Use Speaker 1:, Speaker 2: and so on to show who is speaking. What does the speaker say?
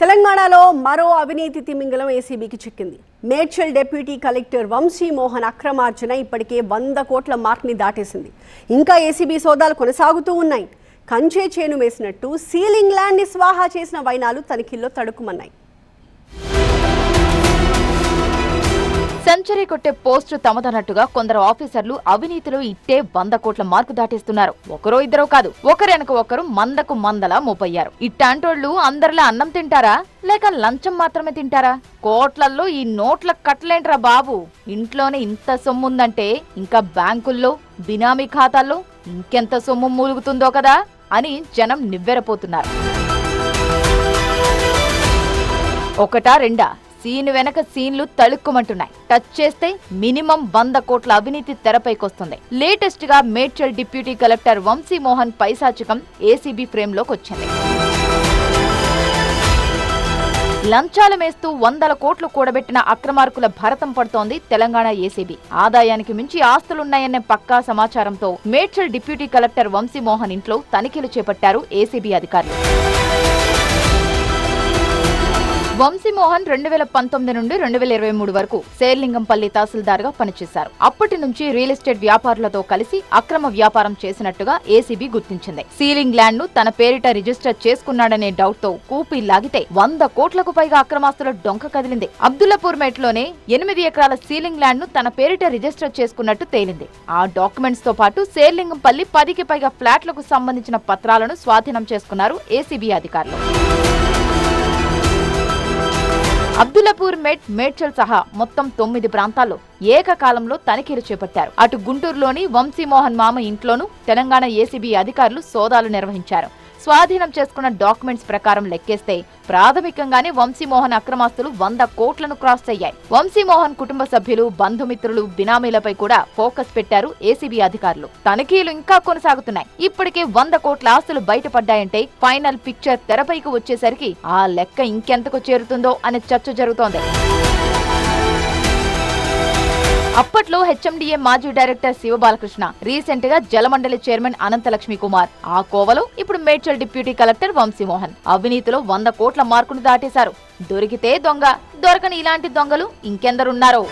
Speaker 1: తెలంగాణలో మరో అవినీతి తిమింగలం ఏసీబీకి చిక్కింది. మేడ్చల్ డిప్యూటీ కలెక్టర్ వంశీ మోహన్ అక్రమార్జన ఇప్పటికే 100 కోట్ల మార్క్ని దాటేసింది. ఇంకా ఏసీబీ సోదాలు కొనసాగుతూ ఉన్నాయి. కంచే చేను వేసినట్టు సీలింగ్ ల్యాండ్ని స్వాహా చేసిన వైనాలు తనిఖీల్లో తడుకుమన్నాయి.
Speaker 2: సెంచరీ కొట్టే పోస్టు తమదన్నట్టుగా కొందరు ఆఫీసర్లు అవినీతిలో ఇట్టే 100 కోట్ల మార్కు దాటేస్తున్నారు. ఒకరో ఇద్దరో కాదు, ఒకరెనక ఒకరు మందకు మందలా మోపయ్యారు. ఇట్టాంటోళ్లు అందరిలా అన్నం తింటారా లేక లంచం మాత్రమే తింటారా? కోట్లల్లో ఈ నోట్ల కట్టలేంట్రా బాబు. ఇంట్లోనే ఇంత సొమ్ముందంటే ఇంకా బ్యాంకుల్లో బినామీ ఖాతాల్లో ఇంకెంత సొమ్ము మూలుగుతుందో కదా అని జనం నివ్వెరపోతున్నారు. ఒకటా రెండా సీన్ వెనక సీన్లు తళుక్కుమంటున్నాయి. టచ్ చేస్తే మినిమం 100 కోట్ల అవినీతి తెరపైకొస్తుంది. లేటెస్ట్ గా మేడ్చల్ డిప్యూటీ కలెక్టర్ వంశీ మోహన్ పైశాచికం ఏసీబీ ఫ్రేమ్ లోకి వచ్చింది. లంచాలు మేస్తూ 100 కోట్లు కూడబెట్టిన అక్రమార్కుల భరతం పడుతోంది తెలంగాణ ఏసీబీ. ఆదాయానికి మించి ఆస్తులున్నాయనే పక్కా సమాచారంతో మేడ్చల్ డిప్యూటీ కలెక్టర్ వంశీ మోహన్ ఇంట్లో తనిఖీలు చేపట్టారు ఏసీబీ అధికారులు. వంశీ మోహన్ 2019 నుండి 2023 వరకు శేర్లింగంపల్లి తహసీల్దార్గా పనిచేశారు. అప్పటి నుంచి రియల్ ఎస్టేట్ వ్యాపారులతో కలిసి అక్రమ వ్యాపారం చేసినట్టుగా ఏసీబీ గుర్తించింది. సీలింగ్ ల్యాండ్ ను తన పేరిట రిజిస్టర్ చేసుకున్నాడనే డౌట్ తో కూపీ లాగితే 100 కోట్లకు పైగా అక్రమాస్తుల డొంక కదిలింది. అబ్దుల్లాపూర్ మేట్లోనే 8 ఎకరాల సీలింగ్ ల్యాండ్ ను తన పేరిట రిజిస్టర్ చేసుకున్నట్టు తేలింది. ఆ డాక్యుమెంట్స్ తో పాటు శేర్లింగంపల్లి 10కి పైగా ఫ్లాట్లకు సంబంధించిన పత్రాలను స్వాధీనం చేసుకున్నారు ఏసీబీ అధికారులు. అబ్దుల్లాపూర్ మేడ్చల్ సహా మొత్తం 9 ప్రాంతాల్లో ఏకకాలంలో తనిఖీలు చేపట్టారు. అటు గుంటూరులోని వంశీమోహన్ మామ ఇంట్లోనూ తెలంగాణ ఏసీబీ అధికారులు సోదాలు నిర్వహించారు. స్వాధీనం చేసుకున్న డాక్యుమెంట్స్ ప్రకారం లెక్కేస్తే ప్రాథమికంగానే వంశీమోహన్ అక్రమాస్తులు 100 కోట్లను క్రాస్ అయ్యాయి. వంశీమోహన్ కుటుంబ సభ్యులు, బంధుమిత్రులు, బినామీలపై కూడా ఫోకస్ పెట్టారు ఏసీబీ అధికారులు. తనిఖీలు ఇంకా కొనసాగుతున్నాయి. ఇప్పటికే 100 కోట్ల ఆస్తులు బయటపడ్డాయంటే ఫైనల్ పిక్చర్ తెరపైకి వచ్చేసరికి ఆ లెక్క ఇంకెంతకు చేరుతుందో అనే చర్చ జరుగుతోంది. అప్పట్లో హెచ్ఎండిఏ మాజీ డైరెక్టర్ శివబాలకృష్ణ, రీసెంట్ గా జలమండలి చైర్మన్ అనంతలక్ష్మి కుమార్, ఆ కోవలో ఇప్పుడు మేడ్చల్ డిప్యూటీ కలెక్టర్ వంశీమోహన్ అవినీతిలో 100 కోట్ల మార్కును దాటేశారు. దొరికితే దొంగ, దొరకని ఇలాంటి దొంగలు ఇంకెందరున్నారో.